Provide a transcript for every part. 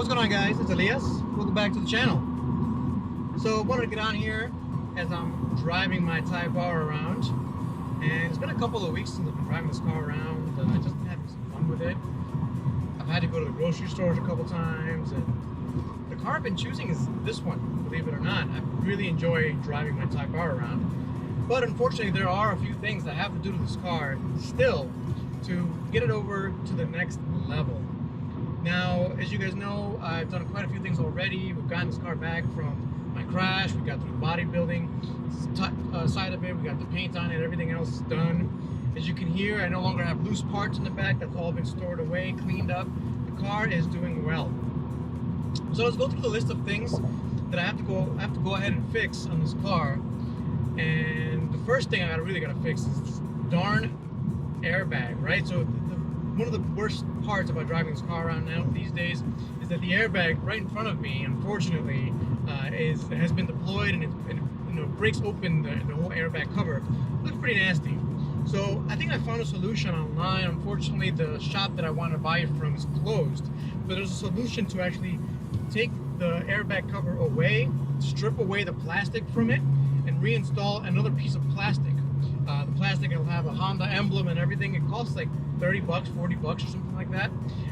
What's going on, guys? It's Elias. Welcome back to the channel. So I wanted to get on here as I'm driving my Type R around, and it's been a couple of weeks since I've been driving this car around. I just been having some fun with it. I've had to go to the grocery stores a couple times, and the car I've been choosing is this one, believe it or not. I really enjoy driving my Type R around, but unfortunately there are a few things that I have to do to this car still to get it over to the next level. Now, as you guys know, I've done quite a few things already. We've gotten this car back from my crash. We got through the bodybuilding side of it. We got the paint on it. Everything else is done. As you can hear, I no longer have loose parts in the back. That's all been stored away, cleaned up. The car is doing well. So let's go through the list of things that I have to go ahead and fix on this car. And the first thing I really gotta fix is this darn airbag, right? So one of the worst parts about driving this car around now these days is that the airbag right in front of me, unfortunately, has been deployed, and it breaks open the whole airbag cover. It looks pretty nasty. So I think I found a solution online. Unfortunately, the shop that I want to buy it from is closed, but there's a solution to actually take the airbag cover away, strip away the plastic from it, and reinstall another piece of plastic. The plastic will have a Honda emblem and everything. It costs like 30 bucks, 40 bucks or something like that.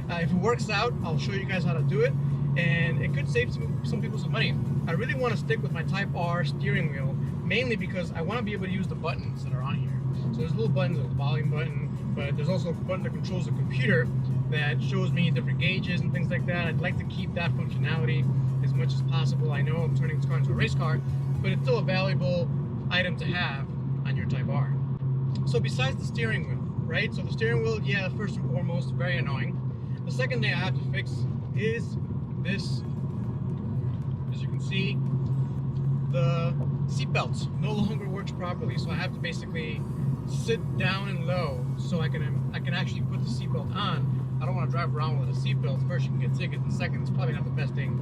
If it works out, I'll show you guys how to do it, and it could save some people some money. I really want to stick with my Type R steering wheel, mainly because I want to be able to use the buttons that are on here. So there's little buttons, there's a volume button, but there's also a button that controls the computer that shows me different gauges and things like that. I'd like to keep that functionality as much as possible. I know I'm turning this car into a race car, but it's still a valuable item to have on your Type R. So besides the steering wheel, right? So the steering wheel, yeah, first and foremost, very annoying. The second thing I have to fix is this. As you can see, the seat belt no longer works properly, so I have to basically sit down and low so I can actually put the seat belt on. I don't want to drive around with a seat belt. First, you can get tickets, and second, it's probably not the best thing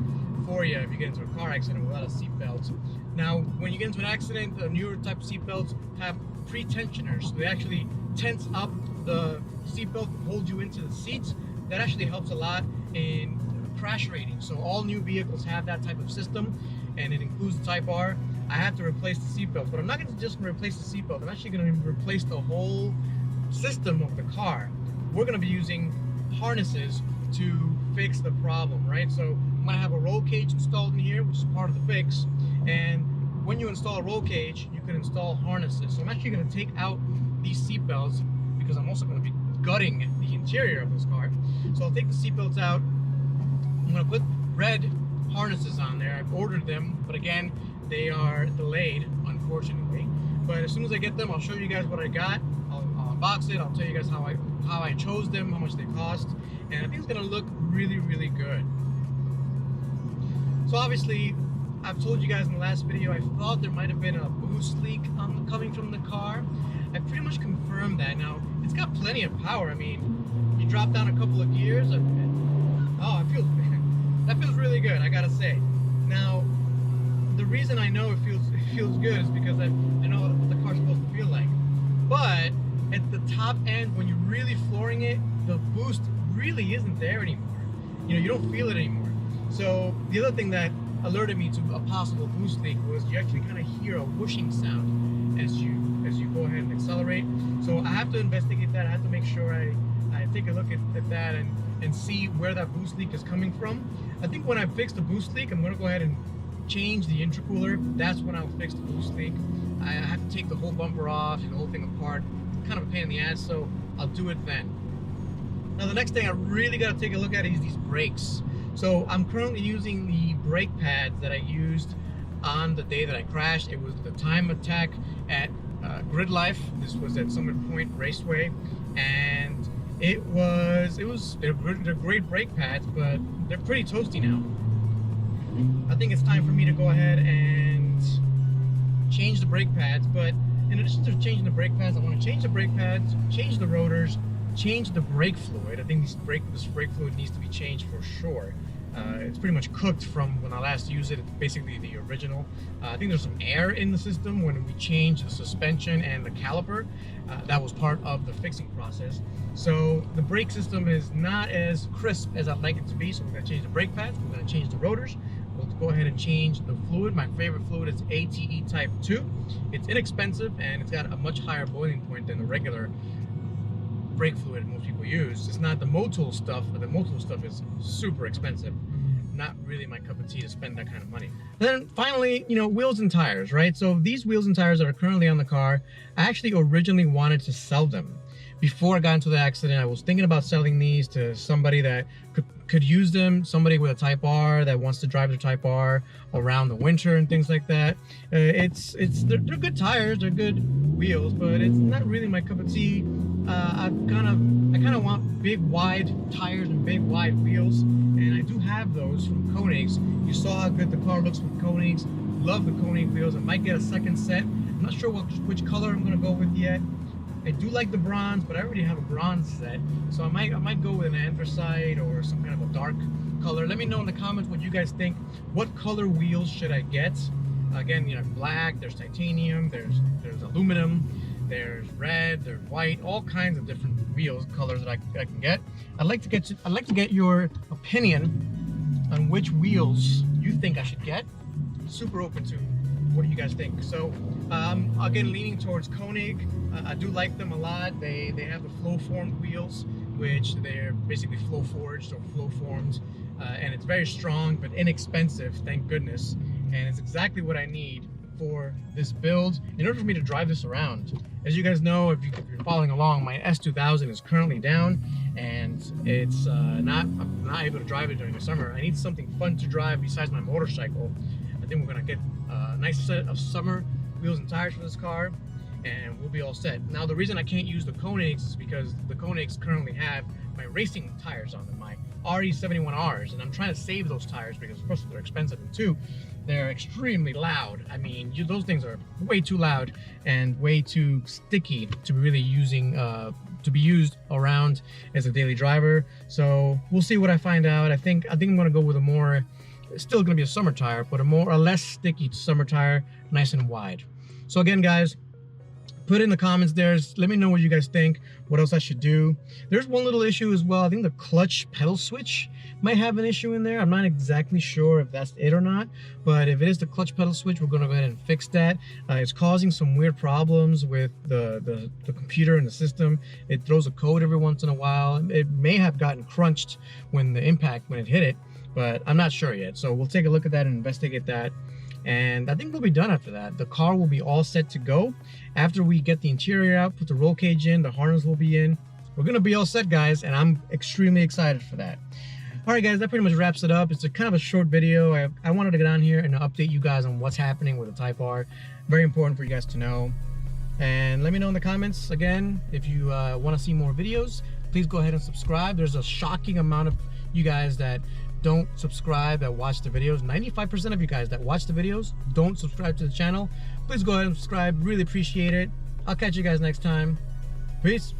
for you if you get into a car accident without a seat belt. Now, when you get into an accident, the newer type of seat belts have pre-tensioners, so they actually tense up the seat belt and hold you into the seats. That actually helps a lot in crash rating. So all new vehicles have that type of system, and it includes the Type R. I have to replace the seat belt, but I'm not going to just replace the seat belt. I'm actually going to replace the whole system of the car. We're going to be using harnesses to fix the problem, right? So I'm going to have a roll cage installed in here, which is part of the fix. And when you install a roll cage, you can install harnesses. So I'm actually going to take out these seat belts because I'm also going to be gutting the interior of this car. So I'll take the seat belts out. I'm going to put red harnesses on there. I've ordered them, but again, they are delayed, unfortunately. But as soon as I get them, I'll show you guys what I got. I'll unbox it. I'll tell you guys how I chose them, how much they cost, and I think it's going to look really, really good. So obviously, I've told you guys in the last video, I thought there might have been a boost leak coming from the car. I pretty much confirmed that. Now, it's got plenty of power. I mean, you drop down a couple of gears, oh, that feels really good, I gotta say. Now, the reason I know it feels good is because I know what the car's supposed to feel like. But at the top end, when you're really flooring it, the boost really isn't there anymore. You know, you don't feel it anymore. So the other thing that alerted me to a possible boost leak was you actually kind of hear a whooshing sound as you go ahead and accelerate. So I have to investigate that. I have to make sure I take a look at that and see where that boost leak is coming from. I think when I fix the boost leak, I'm going to go ahead and change the intercooler. That's when I'll fix the boost leak. I have to take the whole bumper off and the whole thing apart. Kind of a pain in the ass, so I'll do it then. Now the next thing I really got to take a look at is these brakes. So I'm currently using the brake pads that I used on the day that I crashed. It was the Time Attack at Grid Life. This was at Summit Point Raceway, and they're great brake pads, but they're pretty toasty now. I think it's time for me to go ahead and change the brake pads. But in addition to changing the brake pads, I want to change the brake pads, change the rotors, change the brake fluid. I think this brake fluid needs to be changed for sure. It's pretty much cooked from when I last used it. It's basically the original. I think there's some air in the system when we changed the suspension and the caliper. That was part of the fixing process. So the brake system is not as crisp as I'd like it to be. So we're going to change the brake pads. We're going to change the rotors. We'll go ahead and change the fluid. My favorite fluid is ATE Type 2. It's inexpensive and it's got a much higher boiling point than the regular brake fluid most people use. It's not the Motul stuff, but the Motul stuff is super expensive. Not really my cup of tea to spend that kind of money. And then finally, you know, wheels and tires, right? So these wheels and tires that are currently on the car, I actually originally wanted to sell them. Before I got into the accident, I was thinking about selling these to somebody that could use them, somebody with a Type R that wants to drive their Type R around the winter and things like that. They're good tires, they're good wheels, but it's not really my cup of tea. I kind of want big wide tires and big wide wheels, and I do have those from Koenig's. You saw how good the car looks with Koenig's. Love the Koenig wheels. I might get a second set. I'm not sure which color I'm gonna go with yet. I do like the bronze, but I already have a bronze set, so I might go with an anthracite or some kind of a dark color. Let me know in the comments what you guys think. What color wheels should I get? Again, you know, black, there's titanium, there's aluminum, there's red, there's white, all kinds of different wheels colors that I can get. I'd like to get your opinion on which wheels you think I should get. Super open to what do you guys think. So again, leaning towards Koenig. I do like them a lot. They have the flow formed wheels, which they're basically flow forged or flow formed, and it's very strong but inexpensive, thank goodness, and it's exactly what I need for this build in order for me to drive this around. As you guys know, if you're following along, my S2000 is currently down and it's I'm not able to drive it during the summer. I need something fun to drive besides my motorcycle. I think we're gonna get a nice set of summer wheels and tires for this car and we'll be all set. Now the reason I can't use the Koenigs is because the Koenigs currently have my racing tires on them, my RE71Rs, and I'm trying to save those tires because first they're expensive and two, they're extremely loud. I mean, those things are way too loud and way too sticky to be really using to be used around as a daily driver. So we'll see what I find out. I think I'm gonna go with a more, it's still gonna be a summer tire, but a less sticky summer tire, nice and wide. So again, guys, put in the comments there. Let me know what you guys think, what else I should do. There's one little issue as well. I think the clutch pedal switch might have an issue in there. I'm not exactly sure if that's it or not, but if it is the clutch pedal switch, we're gonna go ahead and fix that. It's causing some weird problems with the computer and the system. It throws a code every once in a while. It may have gotten crunched when it hit it, but I'm not sure yet. So we'll take a look at that and investigate that. And I think we'll be done after that. The car will be all set to go. After we get the interior out, put the roll cage in, the harness will be in. We're gonna be all set, guys, and I'm extremely excited for that. All right, guys, that pretty much wraps it up. It's a kind of a short video. I wanted to get on here and update you guys on what's happening with the Type R. Very important for you guys to know. And let me know in the comments, again, if you wanna see more videos, please go ahead and subscribe. There's a shocking amount of you guys that don't subscribe, that watch the videos. 95% of you guys that watch the videos don't subscribe to the channel. Please go ahead and subscribe. Really appreciate it. I'll catch you guys next time. Peace.